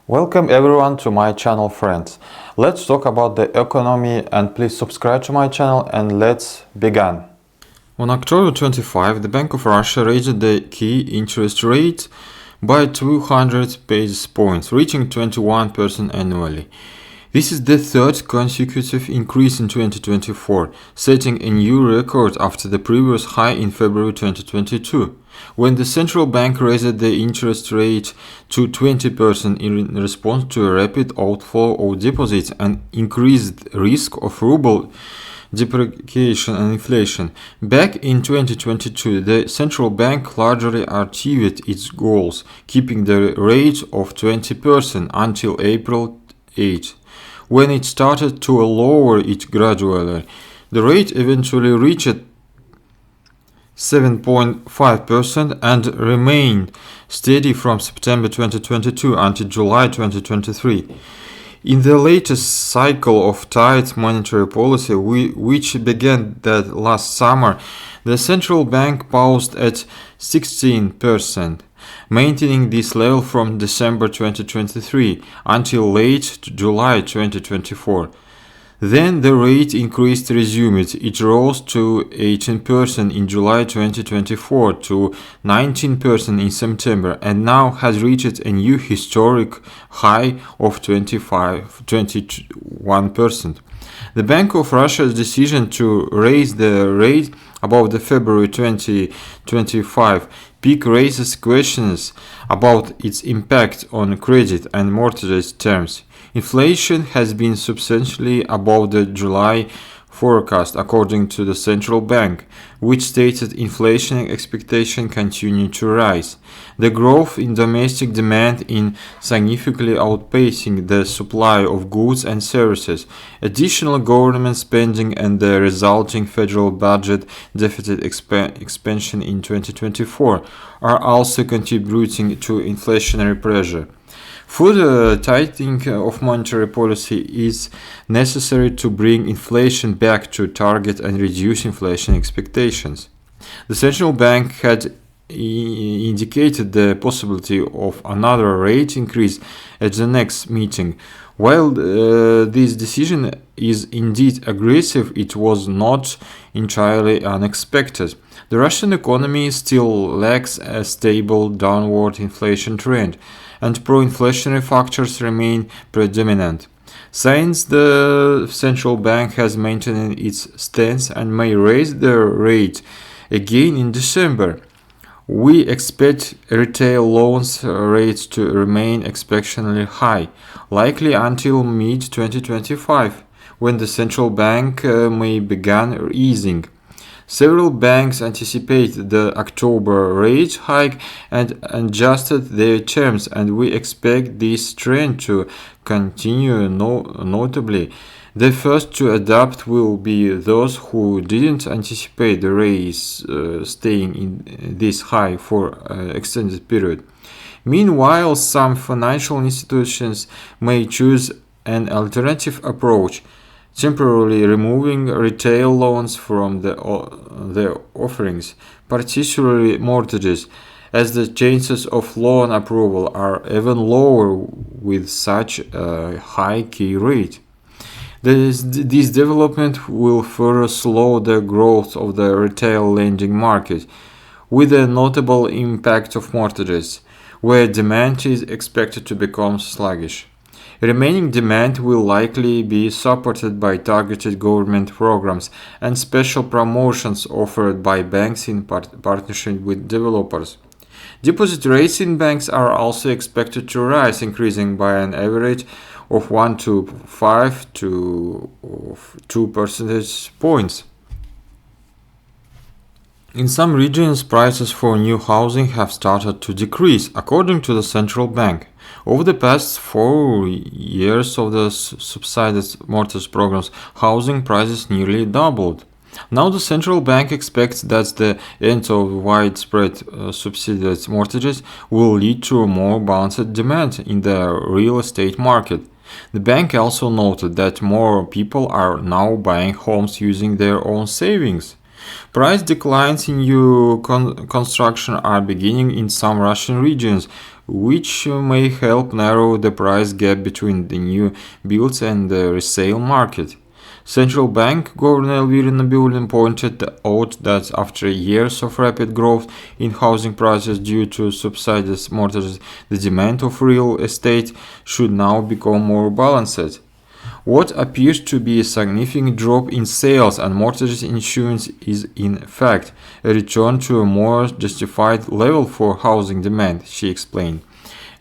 Welcome everyone to my channel, friends. Let's talk about the economy and please subscribe to my channel and let's begin. On October 25, the Bank of Russia raised the key interest rate by 200 basis points, reaching 21% annually. This is the third consecutive increase in 2024, setting a new record after the previous high in February 2022, when the central bank raised the interest rate to 20% in response to a rapid outflow of deposits and increased risk of ruble depreciation and inflation. Back in 2022, the central bank largely achieved its goals, keeping the rate of 20% until April 8. When it started to lower it gradually, the rate eventually reached 7.5% and remained steady from September 2022 until July 2023. In the latest cycle of tight monetary policy, which began that last summer, the central bank paused at 16%. Maintaining this level from December 2023 until late July 2024. Then the rate increase resumed. It rose to 18% in July 2024 to 19% in September and now has reached a new historic high of 21%. The Bank of Russia's decision to raise the rate above the February 2025 peak raises questions about its impact on credit and mortgage terms. Inflation has been substantially above the July forecast, according to the central bank, which stated inflation expectations continue to rise. The growth in domestic demand is significantly outpacing the supply of goods and services. Additional government spending and the resulting federal budget deficit expansion in 2024 are also contributing to inflationary pressure. Further tightening of monetary policy is necessary to bring inflation back to target and reduce inflation expectations. The central bank had indicated the possibility of another rate increase at the next meeting. While this decision is indeed aggressive, it was not entirely unexpected. The Russian economy still lacks a stable downward inflation trend, and pro-inflationary factors remain predominant. Since the central bank has maintained its stance and may raise the rate again in December, we expect retail loans rates to remain exceptionally high, likely until mid-2025, when the central bank may begin easing. Several banks anticipate the October rate hike and adjusted their terms, and we expect this trend to continue notably. The first to adapt will be those who didn't anticipate the rate staying in this high for an extended period. Meanwhile, some financial institutions may choose an alternative approach, temporarily removing retail loans from their offerings, particularly mortgages, as the chances of loan approval are even lower with such a high key rate. This development will further slow the growth of the retail lending market, with a notable impact of mortgages, where demand is expected to become sluggish. Remaining demand will likely be supported by targeted government programs and special promotions offered by banks in partnership with developers. Deposit rates in banks are also expected to rise, increasing by an average of 1.5 to 2 percentage points. In some regions, prices for new housing have started to decrease, according to the central bank. Over the past 4 years of the subsidized mortgage programs, housing prices nearly doubled. Now the central bank expects that the end of widespread subsidized mortgages will lead to a more balanced demand in the real estate market. The bank also noted that more people are now buying homes using their own savings. Price declines in new construction are beginning in some Russian regions, which may help narrow the price gap between the new builds and the resale market. Central Bank Governor Elvira Nabiullin pointed out that after years of rapid growth in housing prices due to subsidized mortgages, the demand of real estate should now become more balanced. What appears to be a significant drop in sales and mortgage issuance is in fact a return to a more justified level for housing demand, she explained.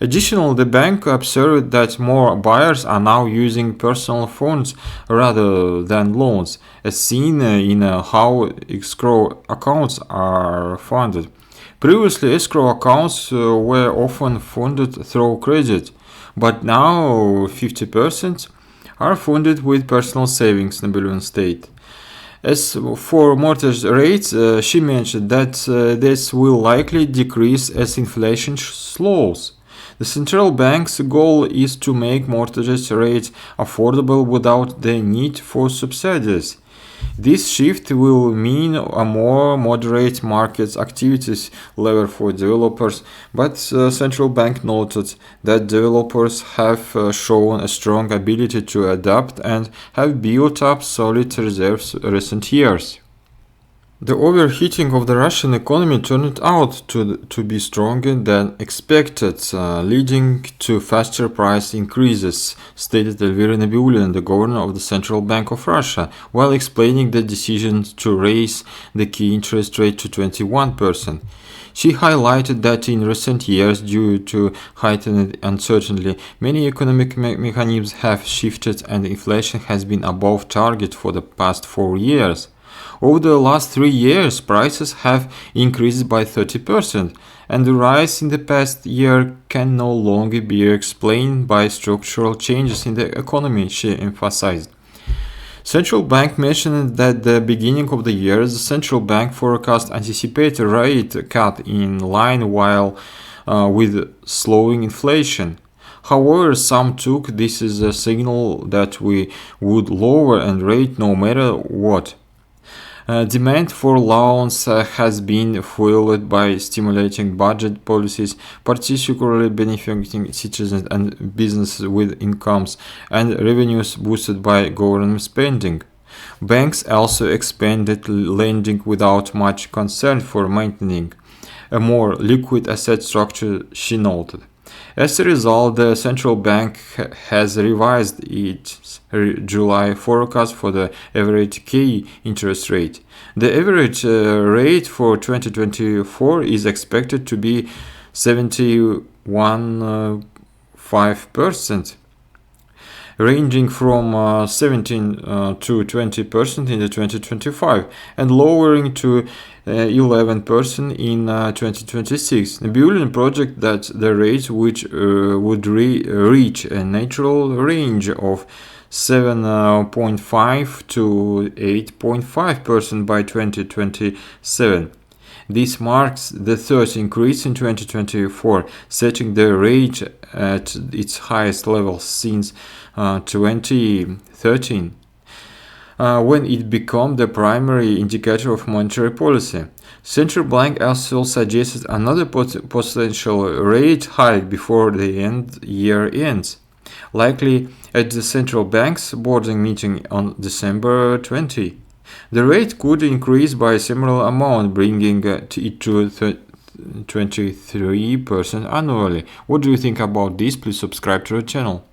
Additionally, the bank observed that more buyers are now using personal funds rather than loans, as seen in how escrow accounts are funded. Previously, escrow accounts were often funded through credit, but now 50% are funded with personal savings, Nabiullin stated. As for mortgage rates, she mentioned that this will likely decrease as inflation slows. The central bank's goal is to make mortgage rates affordable without the need for subsidies. This shift will mean a more moderate market activities level for developers, but central bank noted that developers have shown a strong ability to adapt and have built up solid reserves recent years. The overheating of the Russian economy turned out to be stronger than expected, leading to faster price increases, stated Elvira Nabiullin, the governor of the Central Bank of Russia, while explaining the decision to raise the key interest rate to 21%. She highlighted that in recent years, due to heightened uncertainty, many economic mechanisms have shifted and inflation has been above target for the past 4 years. Over the last 3 years, prices have increased by 30%, and the rise in the past year can no longer be explained by structural changes in the economy, she emphasized. Central Bank mentioned that at the beginning of the year, the central bank forecast anticipated rate cut in line with slowing inflation. However, some took this as a signal that we would lower the rate no matter what. Demand for loans has been fueled by stimulating budget policies, particularly benefiting citizens and businesses with incomes and revenues boosted by government spending. Banks also expanded lending without much concern for maintaining a more liquid asset structure, she noted. As a result, the central bank has revised its July forecast for the average key interest rate. The average rate for 2024 is expected to be 71.5%, ranging from 17 to 20% in 2025 and lowering to 11% in 2026. Nabiullin projected that the rate which would reach a natural range of 7.5 to 8.5% by 2027. This marks the third increase in 2024, setting the rate at its highest level since 2013, when it became the primary indicator of monetary policy. Central Bank also suggested another potential rate hike before the year ends, likely at the central bank's board meeting on December 20. The rate could increase by a similar amount, bringing it to 23% annually. What do you think about this? Please subscribe to the channel.